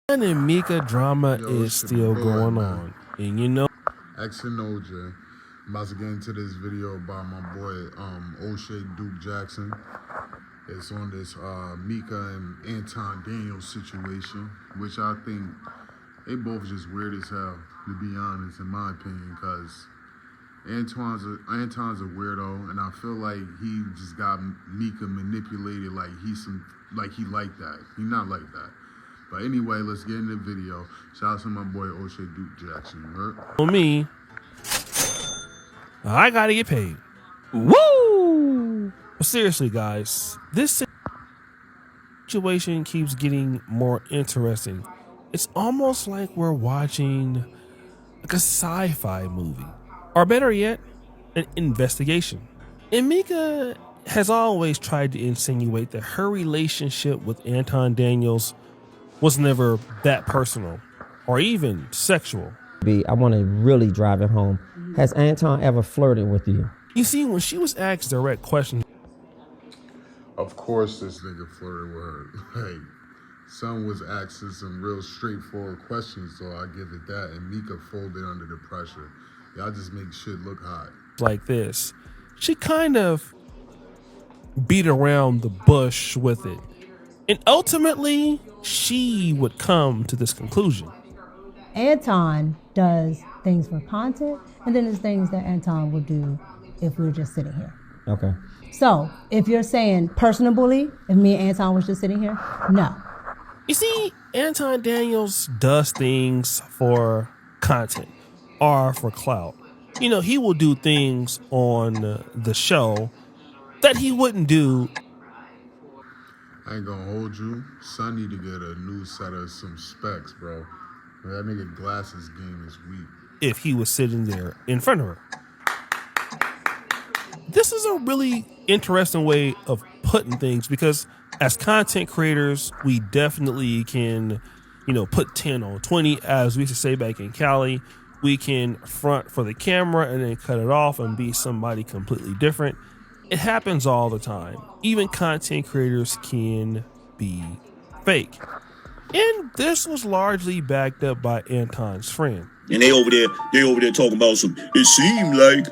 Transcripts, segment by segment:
And Micca drama is shit still bad, going man. on. And you know, X and OJ. I'm about to get into this video by my boy O'Shea Duke Jackson. It's on this Micca and Anton Daniels situation, which I think they both just weird as hell, to be honest, in my opinion, because Anton's a weirdo, and I feel like he just got Micca manipulated like he like that. He not like that. But anyway, let's get into the video. Shout out to my boy O'Shea Duke Jackson. You heard? for me, I gotta get paid. Woo! But seriously, guys, this situation keeps getting more interesting. It's almost like we're watching like a sci-fi movie, or better yet, an investigation. And Micca has always tried to insinuate that her relationship with Anton Daniels was never that personal or even sexual. I want to really drive it home. Has Anton ever flirted with you? You see, when she was asked direct questions, Of course this nigga flirted with her. Like, son was asking some real straightforward questions, so I give it that. And Micca folded under the pressure. Y'all just make shit look hot. like this, she kind of beat around the bush with it. And ultimately, she would come to this conclusion. Anton does things for content, and then there's things that Anton would do if we were just sitting here. Okay. So if you're saying personally, if me and Anton was just sitting here, no. You see, Anton Daniels does things for content or for clout. You know, he will do things on the show that he wouldn't do. I ain't gonna hold you. Son need to get a new set of some specs, bro. That nigga glasses game is weak. If he was sitting there in front of her. This is a really interesting way of putting things, because as content creators, we definitely can, put 10 on 20, as we used to say back in Cali. We can front for the camera and then cut it off and be somebody completely different. It happens all the time. Even content creators can be fake. And this was largely backed up by Anton's friend. And they over there talking about some. It seemed like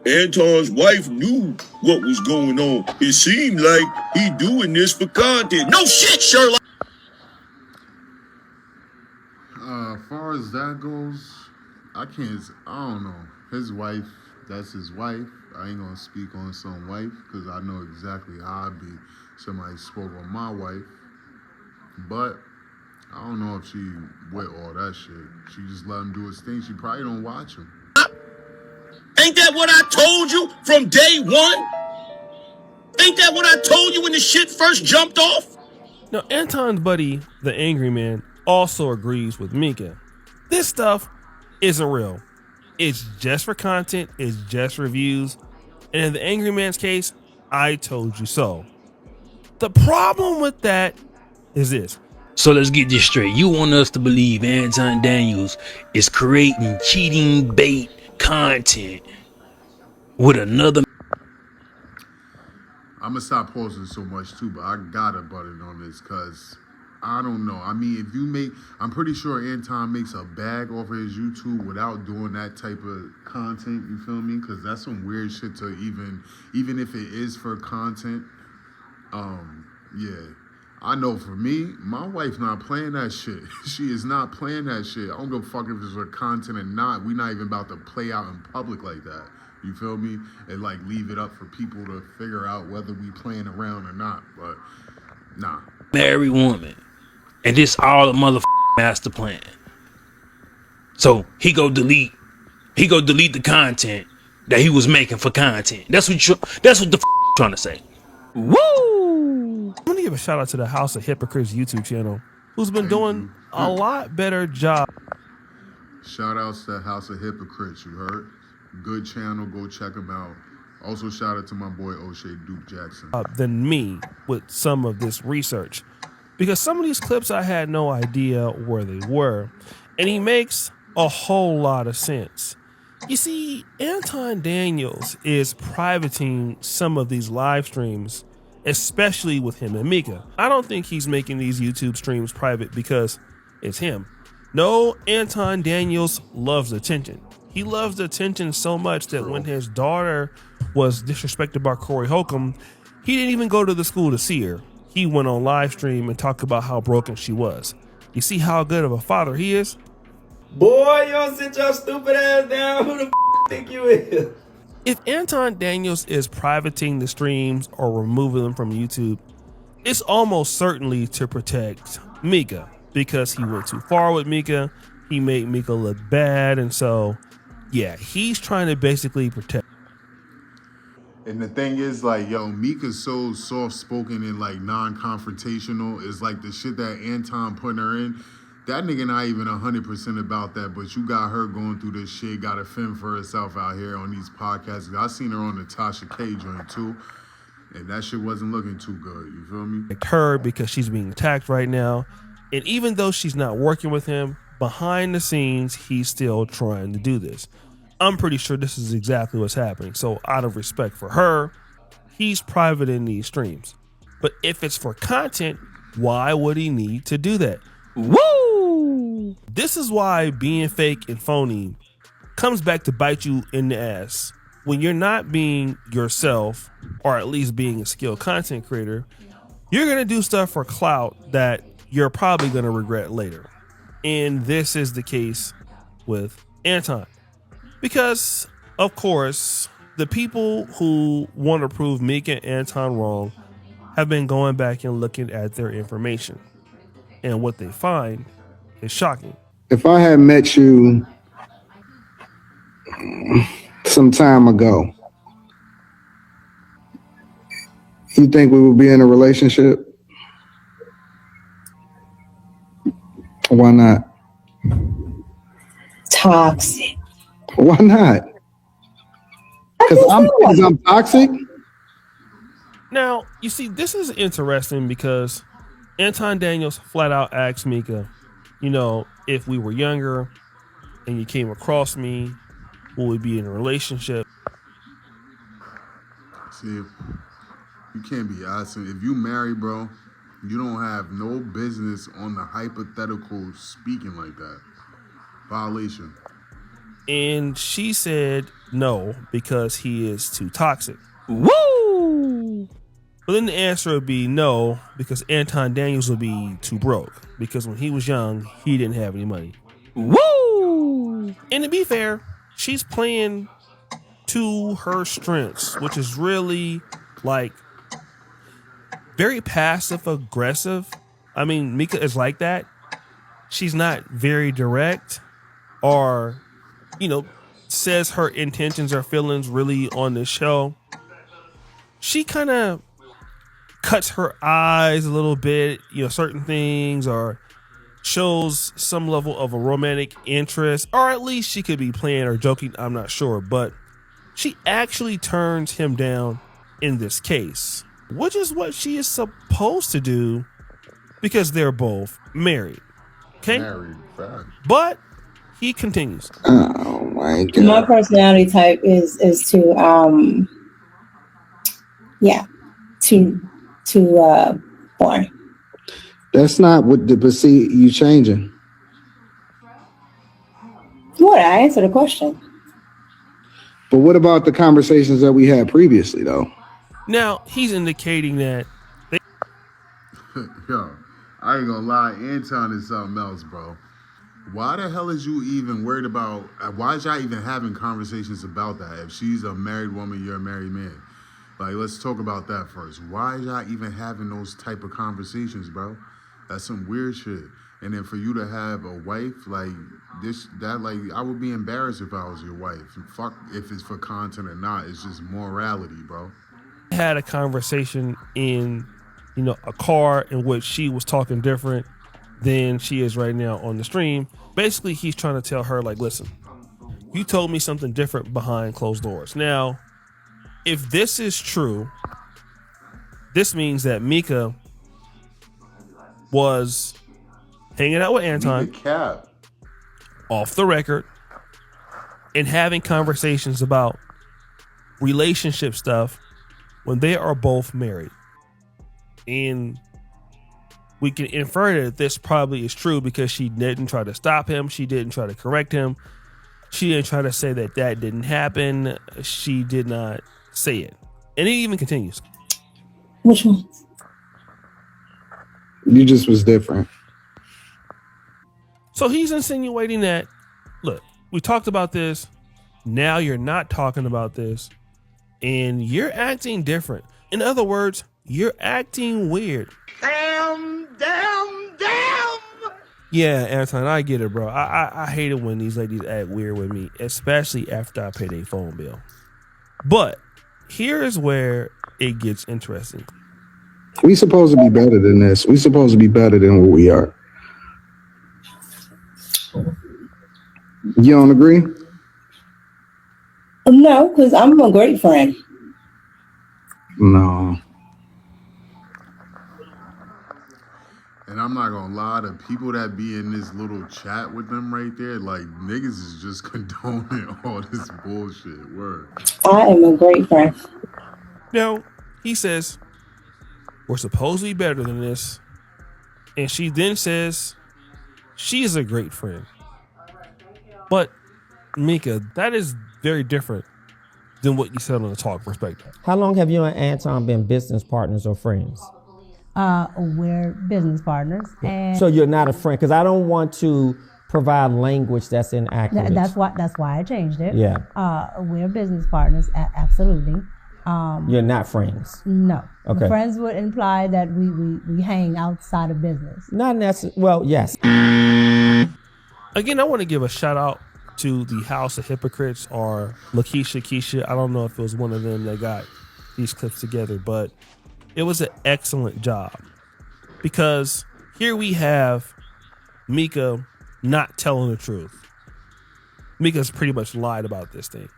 Anton's wife knew what was going on. It seemed like he doing this for content. No shit, Sherlock. As far as that goes, I don't know. His wife, that's his wife. I ain't gonna speak on some wife, because I know exactly how I'd be. Somebody spoke on my wife, but I don't know if she with all that shit. She just let him do his thing. She probably don't watch him. Ain't that what I told you from day one? Ain't that what I told you when the shit first jumped off? Now, Anton's buddy, the Angry Man, also agrees with Micca. This stuff isn't real. It's just for content. It's just reviews. And in the Angry Man's case, I told you so. The problem with that is this. So let's get this straight. You want us to believe Anton Daniels is creating cheating bait content with another. I'm gonna stop posting so much too, but I gotta butt it on this, because I don't know. I mean, I'm pretty sure Anton makes a bag off of his YouTube without doing that type of content, you feel me? Because that's some weird shit to even if it is for content. Yeah. I know for me, my wife's not playing that shit. She is not playing that shit. I don't give a fuck if it's for content or not. We're not even about to play out in public like that. You feel me? And like leave it up for people to figure out whether we playing around or not. But nah. Married woman. And this all a motherfucking master plan. So he go delete the content that he was making for content. That's what the trying to say. Woo! I'm gonna give a shout out to the House of Hypocrites YouTube channel, who's been doing a lot better job. Shout outs to House of Hypocrites, you heard? Good channel, go check them out. Also shout out to my boy O'Shea Duke Jackson. Than me with some of this research, because some of these clips I had no idea where they were, and he makes a whole lot of sense. You see, Anton Daniels is privating some of these live streams especially with him and Micca. I don't think he's making these YouTube streams private because it's him. No, Anton Daniels loves attention. He loves the attention so much that when his daughter was disrespected by Corey Holcomb, he didn't even go to the school to see her. He went on live stream and talked about how broken she was. You see how good of a father he is? Boy, you don't sit your stupid ass down. Who the think you is? If Anton Daniels is privating the streams or removing them from YouTube, it's almost certainly to protect Micca because he went too far with Micca. He made Micca look bad, and so yeah, he's trying to basically protect. And the thing is, like, yo, Micca's so soft-spoken and, like, non-confrontational. Is like the shit that Anton putting her in. That nigga not even 100% about that, but you got her going through this shit, got to fend for herself out here on these podcasts. I seen her on the Tasha K joint, too, and that shit wasn't looking too good. You feel me? Her because she's being attacked right now. And even though she's not working with him, behind the scenes, he's still trying to do this. I'm pretty sure this is exactly what's happening. So out of respect for her, he's private in these streams. But if it's for content, why would he need to do that? Woo! This is why being fake and phony comes back to bite you in the ass. When you're not being yourself, or at least being a skilled content creator, you're going to do stuff for clout that you're probably going to regret later. And this is the case with Anton. Because, of course, the people who want to prove Micca and Anton wrong have been going back and looking at their information. And what they find is shocking. If I had met you some time ago, you think we would be in a relationship? Why not? Toxic. Why not? Because I'm toxic? Now, you see, this is interesting because Anton Daniels flat out asked Micca, you know, if we were younger and you came across me, would we be in a relationship? See, you can't be asking. If you married, bro, you don't have no business on the hypothetical speaking like that. Violation. And she said no, because he is too toxic. Woo! But then the answer would be no, because Anton Daniels would be too broke. Because when he was young, he didn't have any money. Woo! And to be fair, she's playing to her strengths, which is really like very passive aggressive. I mean, Micca is like that. She's not very direct or, you know, says her intentions or feelings really on the show. She kind of cuts her eyes a little bit, you know, certain things, or shows some level of a romantic interest, or at least she could be playing or joking, I'm not sure, but she actually turns him down in this case, which is what she is supposed to do because they're both married. Okay? Married, fact. But he continues. Oh my God. My personality type is to boring. That's not what but see, you changing. What? I answered the question. But what about the conversations that we had previously, though? Now, he's indicating that Yo, I ain't gonna lie, Anton is something else, bro. Why the hell is you even worried about, why is y'all even having conversations about that? If she's a married woman, you're a married man. Like, let's talk about that first. Why is y'all even having those type of conversations, bro? That's some weird shit. And then for you to have a wife, like, like, I would be embarrassed if I was your wife. Fuck if it's for content or not. It's just morality, bro. had a conversation in, you know, a car in which she was talking different than she is right now on the stream. Basically, he's trying to tell her, like, listen, you told me something different behind closed doors. Now, if this is true, this means that Micca was hanging out with Anton off the record and having conversations about relationship stuff when they are both married. And we can infer that this probably is true because she didn't try to stop him. She didn't try to correct him. She didn't try to say that didn't happen. She did not say it. And it even continues. Which one? You just was different. So he's insinuating that, look, we talked about this. Now you're not talking about this. And you're acting different. In other words, you're acting weird. Damn. Yeah, Anton, I get it, bro. I hate it when these ladies act weird with me, especially after I pay their phone bill. But here is where it gets interesting. We supposed to be better than this. We supposed to be better than what we are. You don't agree? No, because I'm a great friend. No. And I'm not gonna lie, the people that be in this little chat with them right there, like, niggas is just condoning all this bullshit. Word. I am a great friend. Now, he says, we're supposed to be better than this. And she then says, she is a great friend. But, Micca, that is very different than what you said on the talk perspective. How long have you and Anton been business partners or friends? We're business partners, and So you're not a friend, because I don't want to provide language that's inaccurate. that's why I changed it. Yeah. We're business partners, absolutely. You're not friends. No. Okay. Friends would imply that we hang outside of business. Not necessarily. Well, yes. Again, I want to give a shout out to the House of Hypocrites or Lakeisha Keisha. I don't know if it was one of them that got these clips together, but it was an excellent job, because here we have Micca not telling the truth. Micca's pretty much lied about this thing.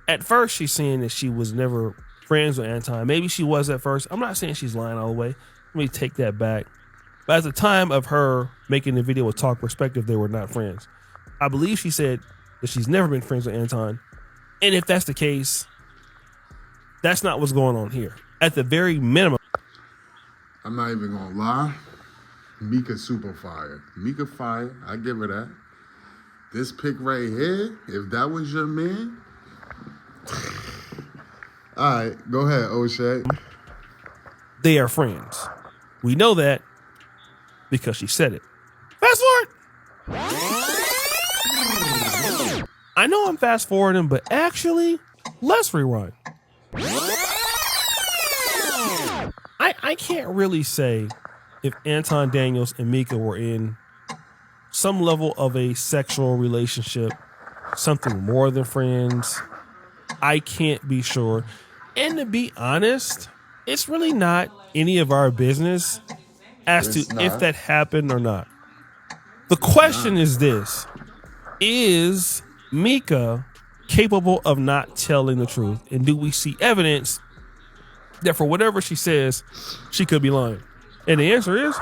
At first, she's saying that she was never friends with Anton. Maybe she was at first. I'm not saying she's lying all the way. Let me take that back. But at the time of her making the video with Talk Perspective, they were not friends. I believe she said that she's never been friends with Anton. And if that's the case, that's not what's going on here. At the very minimum, I'm not even gonna lie. Micca super fire. Micca fire. I give her that. This pic right here, if that was your man. All right, go ahead, O'Shea. they are friends. We know that because she said it. Fast forward. I know I'm fast forwarding, but actually, let's rewind. I can't really say if Anton Daniels and Micca were in some level of a sexual relationship, something more than friends. I can't be sure. And to be honest, it's really not any of our business as It's to not. if that happened or not. The question is this: is Micca capable of not telling the truth? And do we see evidence that for whatever she says, she could be lying? And the answer is,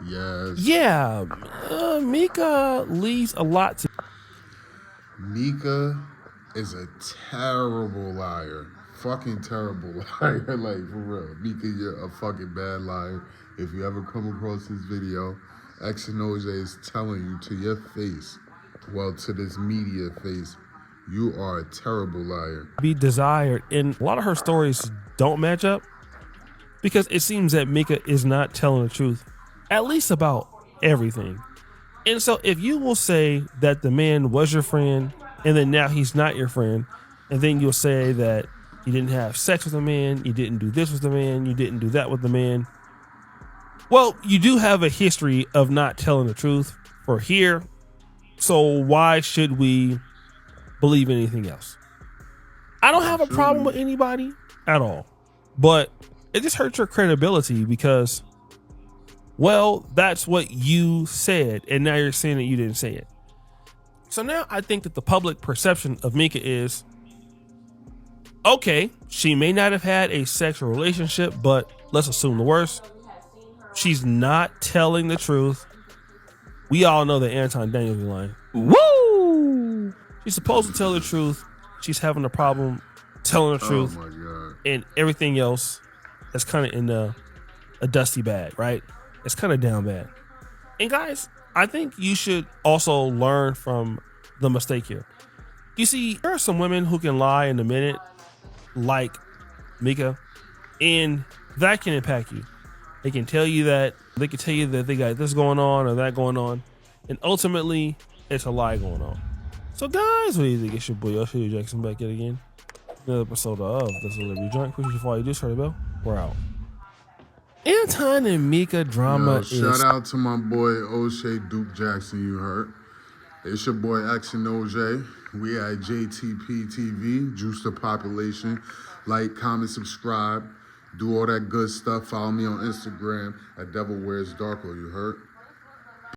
Yes. yeah, Micca leaves a lot to. Micca is a terrible liar. Fucking terrible liar. Like, for real. Micca, you're a fucking bad liar. If you ever come across this video, X and OJ is telling you to your face, well, to this media face, you are a terrible liar. Be desired, and a lot of her stories don't match up because it seems that Micca is not telling the truth, at least about everything. And so if you will say that the man was your friend and then now he's not your friend, and then you'll say that you didn't have sex with the man, you didn't do this with the man, you didn't do that with the man, well, you do have a history of not telling the truth for here, so why should we believe anything else? I don't have a problem with anybody at all, but it just hurts your credibility because, well, that's what you said, and now you're saying that you didn't say it. So now I think that the public perception of Micca is, okay, she may not have had a sexual relationship, but let's assume the worst. She's not telling the truth. We all know that Anton Daniels is lying. Woo! She's supposed to tell the truth. She's having a problem telling the truth. Oh my God. and everything else that's kind of in a dusty bag, right? It's kind of down bad. And guys, I think you should also learn from the mistake here. You see, there are some women who can lie in a minute, like Micca, and that can impact you. They can tell you that they got this going on or that going on, and ultimately it's a lie going on. So guys, what do you think? It's your boy Yoshi Jackson back yet again. Another episode of The Celebrity Joint. Appreciate you for all you do. Turn the bell. We're out. Anton and Micca drama is. Shout out to my boy O'Shea Duke Jackson, you heard. It's your boy X and OJ. We at JTP TV, Juice the Population. Like, comment, subscribe. Do all that good stuff. Follow me on Instagram at Devil Wears Darko, you heard?